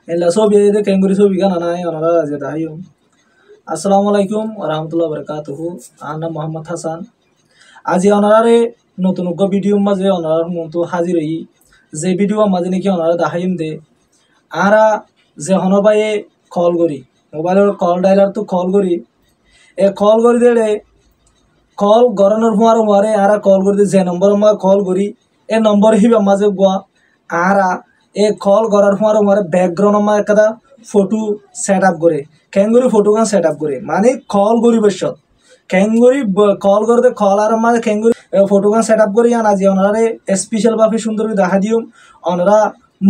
এলা ছবি এদে কেঙ্গুরি ছবি গানা নাই ওনারা যে দাহিও। আসসালামু আলাইকুম ওয়া রাহমাতুল্লাহি ওয়া বারাকাতুহু। আনা মোহাম্মদ হাসান। আজি ওনারে নতুন ভিডিও মাঝে ওনার মতো হাজির হই যে ভিডিও মাঝে নাকি ওনারা দাহাইম দে আরা যে হনবায়ে কল করি মোবাইলের কল ডাইলার তো কল করি এ কল করি দেড়ে কল গরনের হুয়ার হুয়ারে আরা কল করি যে নম্বর মা কল করি এ নম্বর হিবা মাঝে গুয়া আরা এ কল করার হুয়ার হুয়ারে ব্যাকগ্রাউন্ড মা একটা ফটো সেট আপ করে ক্যাঙ্গুরি ফটো গান সেট আপ করে মানে কল করি বসত ক্যাঙ্গুরি কল করতে কল আর মাঝে ক্যাঙ্গুরি ফটো গান সেট আপ করি আন আজি ওনারে স্পেশাল ভাবে সুন্দর দেখা দিও ওনারা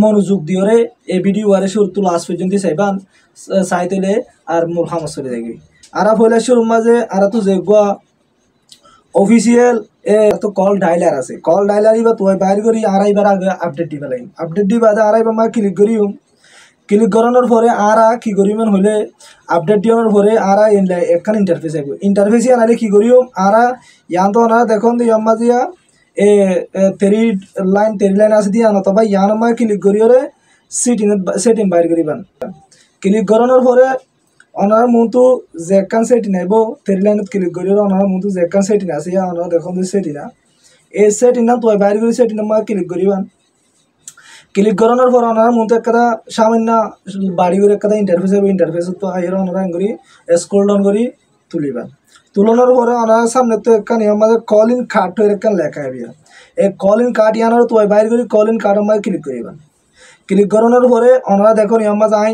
মনোযোগ দিওরে এই ভিডিও আরে শুরু তো লাস্ট পর্যন্ত চাইবান চাইতেলে আর মূল হামস চলে যাবে আর পয়লা শুরুর মাঝে আর তো যে গুয়া অফিসিয়াল তো কল ডাইলার আছে কল ডাইলার বা তুই বাইর করি আড়াইবার আগে আপডেট দিবা লাগে আপডেট দিবা আড়াইবার মা ক্লিক করিও ক্লিক করানোর পরে আরা কি করিবেন হলে আপডেট দিওয়ানোর পরে আরা একখান ইন্টারফেস আইব ইন্টারফেসে আনালে কি করিও আরা ইয়ান তো ওনারা দেখুন দি আমাজিয়া এ তেরি লাইন আছে দিয়া নতবা ইয়ান মা ক্লিক করিওরে সেটিং বাইর করিবান ক্লিক করানোর পরে ওনার মতো যে একখান সেটিং আইব তেরি লাইনত ক্লিক করিও ওনার মতো যে একখান সেটিং আছে ইয়া ওনারা দেখুন দি সেটিং এই সেটিং না তুই বাইর করি সেটিং মা ক্লিক করিবান ক্লিক করানোর পর ওনার মতো একটা সামান্য বাড়ি করে একটা ইন্টারফেস হবে ইন্টারফেস তো আইর ওনারা করি স্ক্রল ডাউন করি তুলিবেন তুলনার পরে ওনার সামনে তো একটা নিয়ম মাঝে কল ইন কার্ড হয়ে একটা লেখা হবে এই কল ইন কার্ড ইয়ানোর তো বাইর করি কল ইন কার্ডের মাঝে ক্লিক করিবেন ক্লিক করানোর পরে ওনারা দেখো নিয়ম মাঝে আই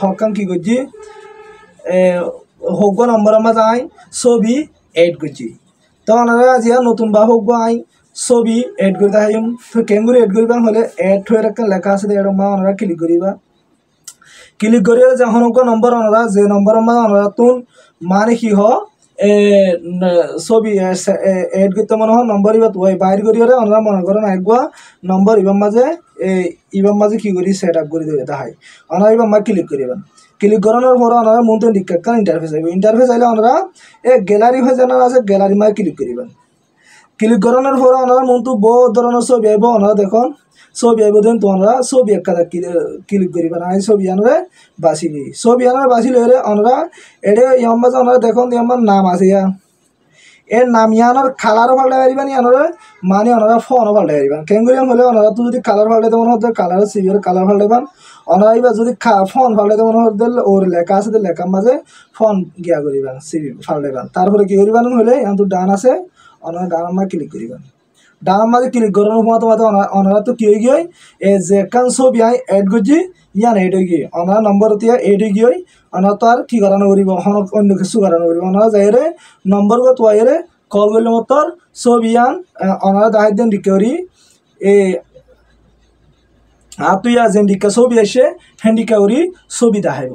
হকান কি করছি হোক নম্বরের মাঝে আই ছবি এড করছি তো ওনারা আজিয়া নতুন বা হোক আই ছবি এড করে দেখাইম তো কেঙ্গুরি এড করিবা হলে এড হয়ে একটা লেখা আছে এরকম মা ওনারা ক্লিক করিবা ক্লিক করিয়ে যখন নম্বর ওনারা যে নম্বর মা ওনারা তুন মানে কি হ ছবি এড করতে মনে হয় নম্বর ইবা তুই বাইর করিয়ে ওনারা মনে করেন একগুয়া নম্বর ইবার মাঝে কি করি সেট আপ করে দেবে দেখাই ওনারা ইবার মা ক্লিক করিবেন ক্লিক করানোর পরে ওনারা মন তো একটা ইন্টারফেস আইব ইন্টারফেস আইলে ওনারা গ্যালারি হয়ে জানা আছে গ্যালারি মাঝে ক্লিক করিবেন ক্লিক করানোর পরে ওনারা মন তো বহু ধরনের ছবি আইব ওনারা দেখুন ছবি আইব দেন তো ওনারা ছবি একটা ক্লিক করিবেন আই ছবি আনরে বাছি দিই ছবি আনার বাছি লইলে ওনারা এডে ইয়ার মাঝে ওনারা দেখুন আমার নাম আছে ইয়া এর নাম ইয়ানোর কালারও পাল্টে পারিবেন ইয়ানোর মানে ওনারা ফোনও পাল্টে পারিবেন কেঙ্গুরিয়াম হলে ওনারা তো যদি কালার পাল্টাইতে মনে হতো কালার সিভির কালার পাল্টাইবেন ওনারা এবার যদি ফোন পাল্টাইতে মনে হতো ওর লেখা আছে লেখার মাঝে ফোন গিয়া করিবেন সিভি পাল্টাইবেন তারপরে কি করিবেন হলে এখন তো ডান আছে ওনারা ডানার মাঝে ক্লিক করিবেন ডানার মাঝে ক্লিক করানোর মাঝে ওনারা তো কি হয়ে গিয়ে এই যে কান ছবি আই এড করছি ইয়ান এড হয়ে গিয়ে ওনারা নম্বর দিয়ে এড হয়ে গিয়ে ওনারা তো আর কি করানো করিব অন্য কিছু করানো করিব ওনারা যাইরে নম্বর তো আইরে কল করলে মতর ছবি ইয়ান ওনারা দাহাই দেন রিকভারি এ তুই যেন ডিকা ছবি আসে হ্যান্ডিকা করি ছবি দেখাইব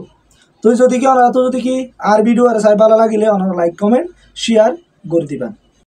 তুই যদি কি ওনারা তো যদি কি আর ভিডিও আর চাই ভালো লাগিলে ওনারা লাইক কমেন্ট শেয়ার করে দিবেন।